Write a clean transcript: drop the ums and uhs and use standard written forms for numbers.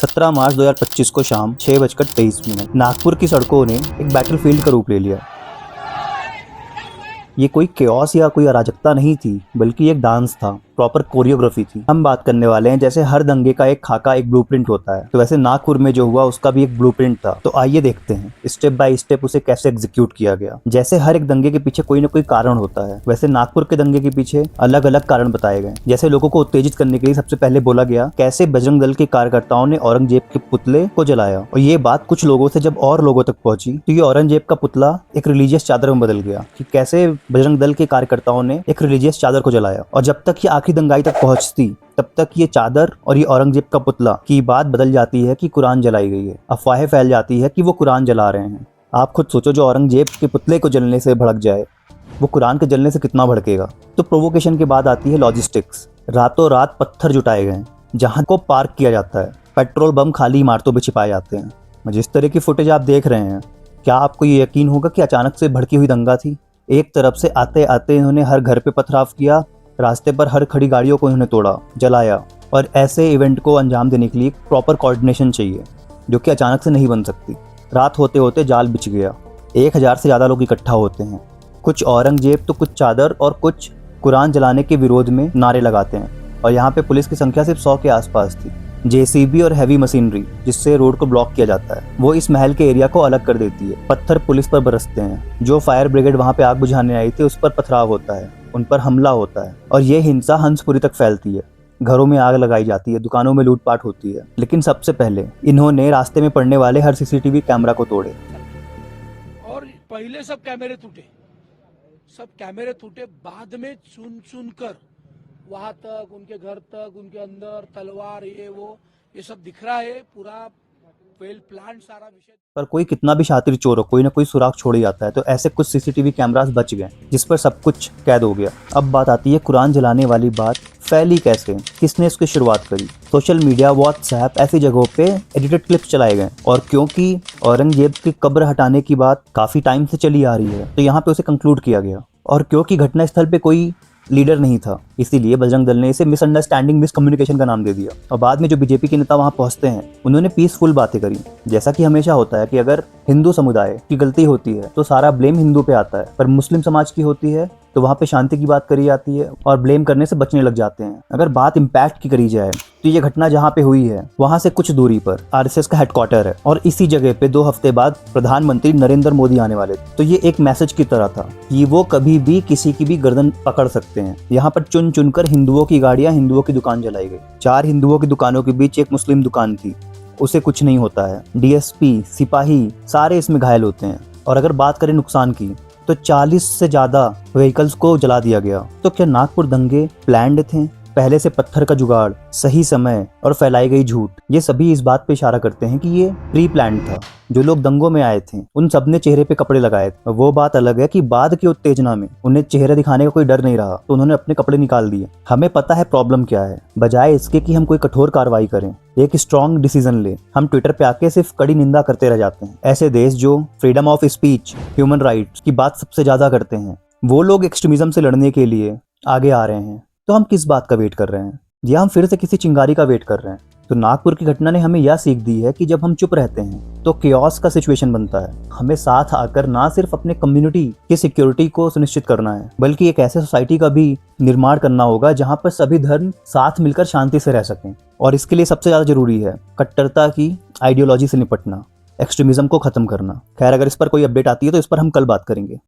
17 मार्च 2025 को शाम 6:23 नागपुर की सड़कों ने एक बैटलफील्ड का रूप ले लिया। ये कोई केओस या कोई अराजकता नहीं थी, बल्कि एक डांस था, प्रॉपर कोरियोग्राफी थी। हम बात करने वाले हैं जैसे हर दंगे का एक खाका, एक ब्लूप्रिंट होता है, तो वैसे नागपुर में जो हुआ उसका भी एक ब्लूप्रिंट था। तो आइए देखते हैं स्टेप बाय स्टेप उसे कैसे एग्जीक्यूट किया गया। जैसे हर एक दंगे के पीछे कोई ना कोई कारण होता है, वैसे नागपुर के दंगे के पीछे अलग अलग कारण बताए गए। जैसे लोगों को उत्तेजित करने के लिए सबसे पहले बोला गया कैसे बजरंग दल के कार्यकर्ताओं ने औरंगजेब के पुतले को जलाया, और ये बात कुछ लोगों से जब और लोगों तक पहुंची तो ये औरंगजेब का पुतला एक रिलीजियस चादर में बदल गया कि कैसे बजरंग दल के कार्यकर्ताओं ने एक रिलीजियस चादर को जलाया। और जब तक ये आखिरी दंगाई तक पहुंचती तब तक ये चादर और ये औरंगजेब का पुतला की बात बदल जाती है कि कुरान जलाई गई है। अफवाहें फैल जाती है कि वो कुरान जला रहे हैं। आप खुद सोचो, जो औरंगजेब के पुतले को जलने से भड़क जाए वो कुरान के जलने से कितना भड़केगा। तो प्रोवोकेशन के बाद आती है लॉजिस्टिक्स। रातों रात पत्थर जुटाए गए जहां को पार्क किया जाता है। पेट्रोल बम खाली इमारतों में छिपाए जाते हैं। जिस तरह की फुटेज आप देख रहे हैं, क्या आपको ये यकीन होगा कि अचानक से भड़की हुई दंगा थी? एक तरफ से आते आते इन्होंने हर घर पे पथराव किया, रास्ते पर हर खड़ी गाड़ियों को इन्होंने तोड़ा, जलाया। और ऐसे इवेंट को अंजाम देने के लिए प्रॉपर कोऑर्डिनेशन चाहिए, जो कि अचानक से नहीं बन सकती। रात होते होते जाल बिछ गया। 1000 से ज़्यादा लोग इकट्ठा होते हैं। कुछ औरंगजेब तो कुछ चादर और कुछ कुरान जलाने के विरोध में नारे लगाते हैं। और यहाँ पे पुलिस की संख्या सिर्फ 100 के आसपास थी। जेसीबी और हैवी मशीनरी जिससे रोड को ब्लॉक किया जाता है, वो इस महल के एरिया को अलग कर देती है। पत्थर पुलिस पर बरसते हैं। जो फायर ब्रिगेड वहाँ पे आग बुझाने आई थी उस पर पथराव होता है, उन पर हमला होता है। और ये हिंसा हंसपुरी तक फैलती है। घरों में आग लगाई जाती है, दुकानों में लूटपाट होती है। लेकिन सबसे पहले इन्होंने रास्ते में पड़ने वाले हर सीसीटीवी कैमरा को तोड़े। और पहले सब कैमरे टूटे, बाद में चुन कर वहां तक, उनके घर तक, उनके अंदर तलवार ये सब दिख रहा है। पूरा वेल प्लान सारा विषय। पर कोई कितना भी शातिर चोर हो, कोई ना कोई सुराग छोड़ ही जाता है। तो ऐसे कुछ सीसीटीवी कैमरास बच गए जिस पर सब कुछ कैद हो गया। अब बात आती है कुरान जलाने वाली बात फैली कैसे, किसने इसकी शुरुआत करी। सोशल मीडिया, व्हाट्सएप, ऐसी जगहों पे एडिटेड क्लिप्स चलाए गए। और क्योंकि औरंगजेब की कब्र हटाने की बात काफी टाइम से चली आ रही है, तो यहाँ पे उसे कंक्लूड किया गया। और क्योंकि घटनास्थल पे कोई लीडर नहीं था, इसीलिए बजरंग दल ने इसे मिसअंडरस्टैंडिंग, मिसकम्युनिकेशन का नाम दे दिया। और बाद में जो बीजेपी के नेता वहां पहुंचते हैं, उन्होंने पीसफुल बातें करी। जैसा कि हमेशा होता है कि अगर हिंदू समुदाय की गलती होती है तो सारा ब्लेम हिंदू पे आता है, पर मुस्लिम समाज की होती है तो वहां पे शांति की बात करी जाती है और ब्लेम करने से बचने लग जाते हैं। अगर बात इम्पैक्ट की करी जाए तो ये घटना जहाँ पे हुई है वहां से कुछ दूरी पर आरएसएस का हेडक्वार्टर है, और इसी जगह पे 2 हफ्ते बाद प्रधानमंत्री नरेंद्र मोदी आने वाले थे। तो ये एक मैसेज की तरह था कि वो कभी भी किसी की भी गर्दन पकड़ सकते हैं। यहाँ पर चुन चुनकर हिंदुओं की गाड़ियां, हिंदुओं की दुकान जलाई गई। 4 हिंदुओं की दुकानों के बीच एक मुस्लिम दुकान थी, उसे कुछ नहीं होता है। डीएसपी, सिपाही सारे इसमें घायल होते हैं। और अगर बात करें नुकसान की, तो 40 से ज्यादा व्हीकल्स को जला दिया गया। तो क्या नागपुर दंगे प्लान्ड थे? पहले से पत्थर का जुगाड़, सही समय और फैलाई गई झूठ, ये सभी इस बात पे इशारा करते हैं कि ये प्री प्लान्ड था। जो लोग दंगों में आए थे उन सब ने चेहरे पे कपड़े लगाए थे। वो बात अलग है कि बाद की उत्तेजना में उन्हें चेहरे दिखाने का कोई डर नहीं रहा, तो उन्होंने अपने कपड़े निकाल दिए। हमें पता है प्रॉब्लम क्या है। बजाय इसके कि हम कोई कठोर कार्रवाई करें, एक स्ट्रॉन्ग डिसीजन ले, हम ट्विटर पे आके सिर्फ कड़ी निंदा करते रह जाते हैं। ऐसे देश जो freedom of speech, human rights की बात सबसे ज्यादा करते हैं, वो लोग एक्सट्रीमिज्म से लड़ने के लिए आगे आ रहे हैं। तो हम किस बात का वेट कर रहे हैं, या हम फिर से किसी चिंगारी का वेट कर रहे हैं? तो नागपुर की घटना ने हमें यह सीख दी है कि जब हम चुप रहते हैं तो केओस का सिचुएशन बनता है। हमें साथ आकर ना सिर्फ अपने कम्युनिटी की सिक्योरिटी को सुनिश्चित करना है, बल्कि एक ऐसे सोसाइटी का भी निर्माण करना होगा जहां पर सभी धर्म साथ मिलकर शांति से रह सकें। और इसके लिए सबसे ज्यादा जरूरी है कट्टरता की आइडियोलॉजी से निपटना, एक्सट्रीमिज्म को खत्म करना। खैर, अगर इस पर कोई अपडेट आती है तो इस पर हम कल बात करेंगे।